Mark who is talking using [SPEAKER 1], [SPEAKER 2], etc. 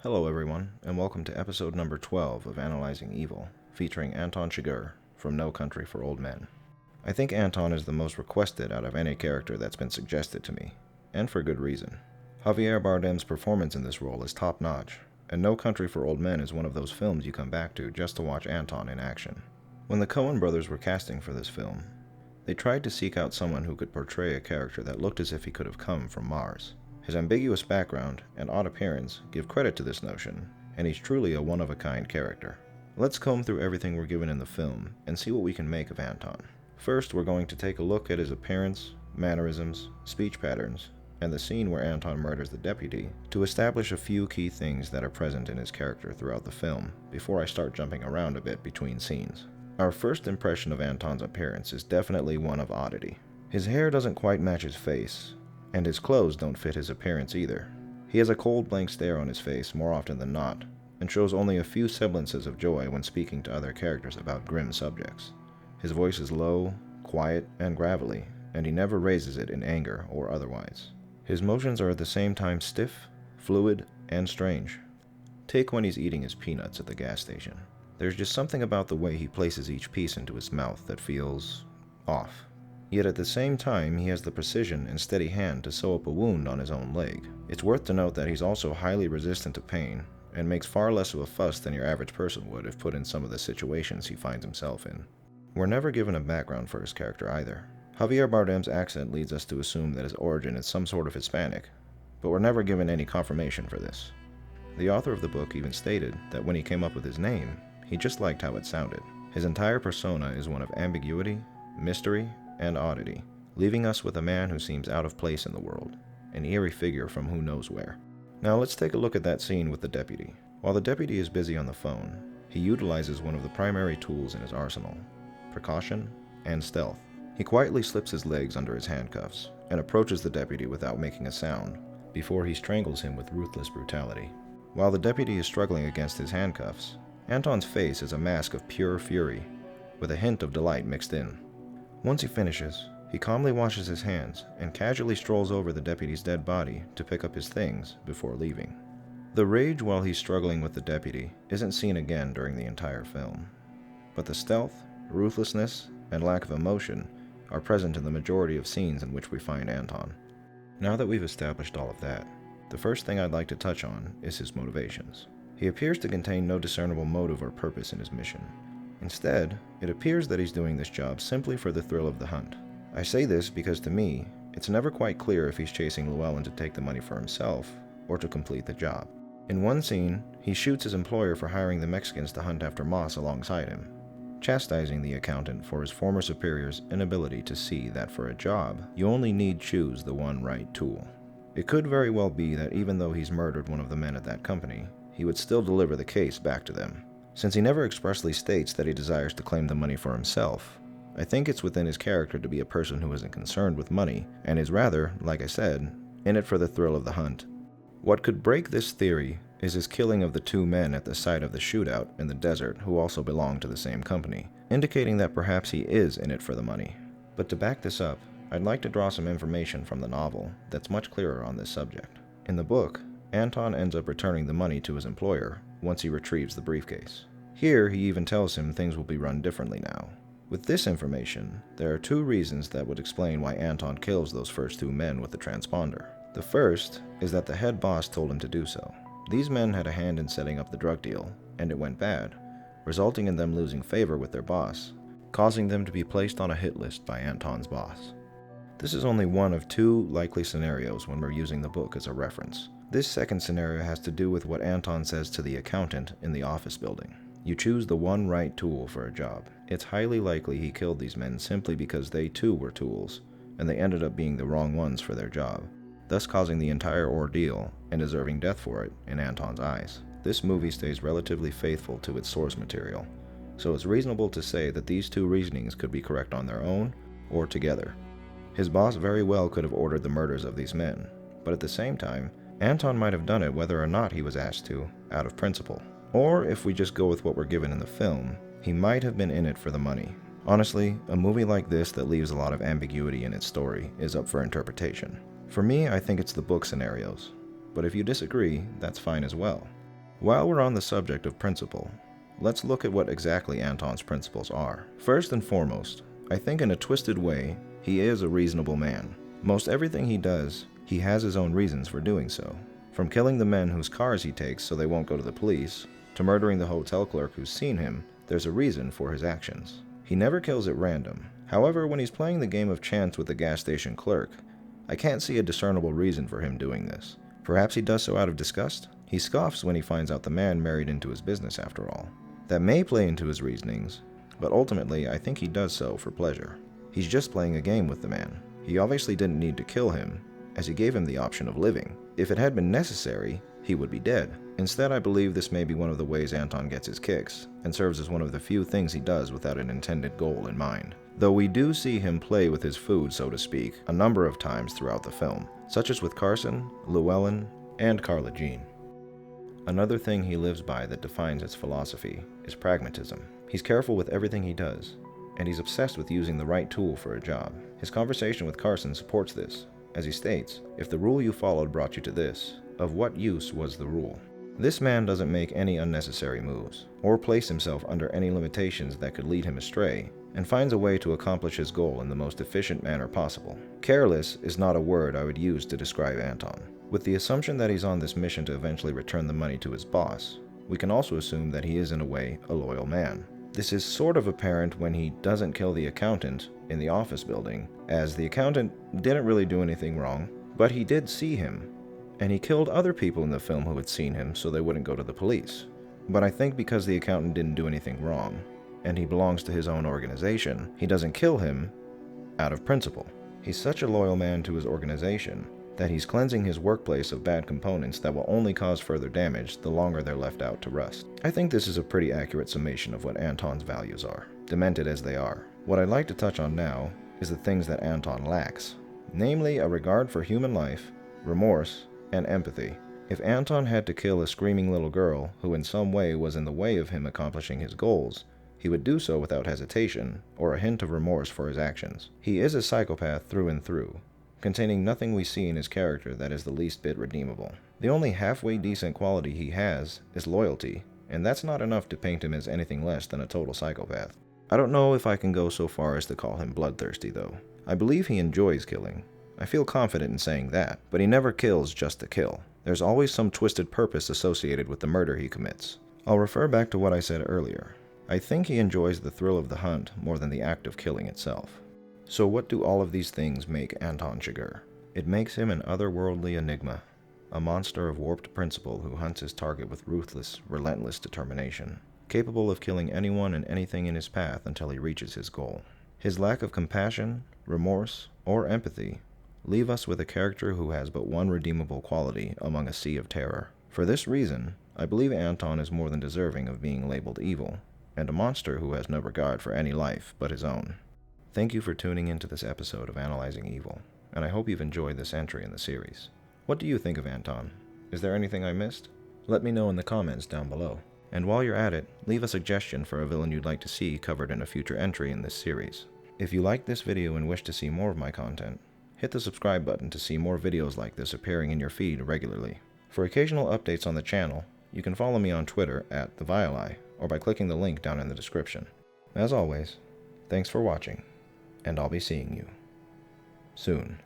[SPEAKER 1] Hello everyone, and welcome to episode number 12 of Analyzing Evil, featuring Anton Chigurh from No Country for Old Men. I think Anton is the most requested out of any character that's been suggested to me, and for good reason. Javier Bardem's performance in this role is top-notch, and No Country for Old Men is one of those films you come back to just to watch Anton in action. When the Coen brothers were casting for this film, they tried to seek out someone who could portray a character that looked as if he could have come from Mars. His ambiguous background and odd appearance give credit to this notion, and he's truly a one-of-a-kind character. Let's comb through everything we're given in the film and see what we can make of Anton. First, we're going to take a look at his appearance, mannerisms, speech patterns, and the scene where Anton murders the deputy to establish a few key things that are present in his character throughout the film before I start jumping around a bit between scenes. Our first impression of Anton's appearance is definitely one of oddity. His hair doesn't quite match his face, and his clothes don't fit his appearance either. He has a cold blank stare on his face more often than not, and shows only a few semblances of joy when speaking to other characters about grim subjects. His voice is low, quiet, and gravelly, and he never raises it in anger or otherwise. His motions are at the same time stiff, fluid, and strange. Take when he's eating his peanuts at the gas station. There's just something about the way he places each piece into his mouth that feels off. Yet at the same time, he has the precision and steady hand to sew up a wound on his own leg. It's worth to note that he's also highly resistant to pain, and makes far less of a fuss than your average person would if put in some of the situations he finds himself in. We're never given a background for his character either. Javier Bardem's accent leads us to assume that his origin is some sort of Hispanic, but we're never given any confirmation for this. The author of the book even stated that when he came up with his name, he just liked how it sounded. His entire persona is one of ambiguity, mystery, and oddity, leaving us with a man who seems out of place in the world, an eerie figure from who knows where. Now let's take a look at that scene with the deputy. While the deputy is busy on the phone, he utilizes one of the primary tools in his arsenal, precaution and stealth. He quietly slips his legs under his handcuffs and approaches the deputy without making a sound, before he strangles him with ruthless brutality. While the deputy is struggling against his handcuffs, Anton's face is a mask of pure fury, with a hint of delight mixed in. Once he finishes, he calmly washes his hands and casually strolls over the deputy's dead body to pick up his things before leaving. The rage while he's struggling with the deputy isn't seen again during the entire film, but the stealth, ruthlessness, and lack of emotion are present in the majority of scenes in which we find Anton. Now that we've established all of that, the first thing I'd like to touch on is his motivations. He appears to contain no discernible motive or purpose in his mission. Instead, it appears that he's doing this job simply for the thrill of the hunt. I say this because to me, it's never quite clear if he's chasing Llewellyn to take the money for himself or to complete the job. In one scene, he shoots his employer for hiring the Mexicans to hunt after Moss alongside him, chastising the accountant for his former superior's inability to see that for a job, you only need choose the one right tool. It could very well be that even though he's murdered one of the men at that company, he would still deliver the case back to them. Since he never expressly states that he desires to claim the money for himself, I think it's within his character to be a person who isn't concerned with money, and is rather, like I said, in it for the thrill of the hunt. What could break this theory is his killing of the two men at the site of the shootout in the desert who also belong to the same company, indicating that perhaps he is in it for the money. But to back this up, I'd like to draw some information from the novel that's much clearer on this subject. In the book, Anton ends up returning the money to his employer once he retrieves the briefcase. Here, he even tells him things will be run differently now. With this information, there are two reasons that would explain why Anton kills those first two men with the transponder. The first is that the head boss told him to do so. These men had a hand in setting up the drug deal, and it went bad, resulting in them losing favor with their boss, causing them to be placed on a hit list by Anton's boss. This is only one of two likely scenarios when we're using the book as a reference. This second scenario has to do with what Anton says to the accountant in the office building. You choose the one right tool for a job. It's highly likely he killed these men simply because they too were tools, and they ended up being the wrong ones for their job, thus causing the entire ordeal and deserving death for it in Anton's eyes. This movie stays relatively faithful to its source material, so it's reasonable to say that these two reasonings could be correct on their own or together. His boss very well could have ordered the murders of these men, but at the same time, Anton might have done it whether or not he was asked to, out of principle. Or, if we just go with what we're given in the film, he might have been in it for the money. Honestly, a movie like this that leaves a lot of ambiguity in its story is up for interpretation. For me, I think it's the book scenarios, but if you disagree, that's fine as well. While we're on the subject of principle, let's look at what exactly Anton's principles are. First and foremost, I think in a twisted way, he is a reasonable man. Most everything he does, he has his own reasons for doing so. From killing the men whose cars he takes so they won't go to the police, to murdering the hotel clerk who's seen him, there's a reason for his actions. He never kills at random. However, when he's playing the game of chance with the gas station clerk, I can't see a discernible reason for him doing this. Perhaps he does so out of disgust? He scoffs when he finds out the man married into his business after all. That may play into his reasonings, but ultimately I think he does so for pleasure. He's just playing a game with the man. He obviously didn't need to kill him, as he gave him the option of living. If it had been necessary, he would be dead. Instead, I believe this may be one of the ways Anton gets his kicks, and serves as one of the few things he does without an intended goal in mind. Though we do see him play with his food, so to speak, a number of times throughout the film, such as with Carson, Llewellyn, and Carla Jean. Another thing he lives by that defines his philosophy is pragmatism. He's careful with everything he does, and he's obsessed with using the right tool for a job. His conversation with Carson supports this, as he states, "If the rule you followed brought you to this, of what use was the rule?" This man doesn't make any unnecessary moves, or place himself under any limitations that could lead him astray, and finds a way to accomplish his goal in the most efficient manner possible. Careless is not a word I would use to describe Anton. With the assumption that he's on this mission to eventually return the money to his boss, we can also assume that he is in a way a loyal man. This is sort of apparent when he doesn't kill the accountant in the office building, as the accountant didn't really do anything wrong, but he did see him, and he killed other people in the film who had seen him so they wouldn't go to the police. But I think because the accountant didn't do anything wrong, and he belongs to his own organization, he doesn't kill him out of principle. He's such a loyal man to his organization that he's cleansing his workplace of bad components that will only cause further damage the longer they're left out to rust. I think this is a pretty accurate summation of what Anton's values are, demented as they are. What I'd like to touch on now is the things that Anton lacks, namely a regard for human life, remorse, and empathy. If Anton had to kill a screaming little girl who in some way was in the way of him accomplishing his goals, he would do so without hesitation or a hint of remorse for his actions. He is a psychopath through and through, containing nothing we see in his character that is the least bit redeemable. The only halfway decent quality he has is loyalty, and that's not enough to paint him as anything less than a total psychopath. I don't know if I can go so far as to call him bloodthirsty though. I believe he enjoys killing. I feel confident in saying that, but he never kills just to kill. There's always some twisted purpose associated with the murder he commits. I'll refer back to what I said earlier. I think he enjoys the thrill of the hunt more than the act of killing itself. So what do all of these things make Anton Chigurh? It makes him an otherworldly enigma, a monster of warped principle who hunts his target with ruthless, relentless determination, capable of killing anyone and anything in his path until he reaches his goal. His lack of compassion, remorse, or empathy leave us with a character who has but one redeemable quality among a sea of terror. For this reason, I believe Anton is more than deserving of being labeled evil, and a monster who has no regard for any life but his own. Thank you for tuning into this episode of Analyzing Evil, and I hope you've enjoyed this entry in the series. What do you think of Anton? Is there anything I missed? Let me know in the comments down below. And while you're at it, leave a suggestion for a villain you'd like to see covered in a future entry in this series. If you liked this video and wish to see more of my content, hit the subscribe button to see more videos like this appearing in your feed regularly. For occasional updates on the channel, you can follow me on Twitter at @TheVileEye, or by clicking the link down in the description. As always, thanks for watching, and I'll be seeing you soon.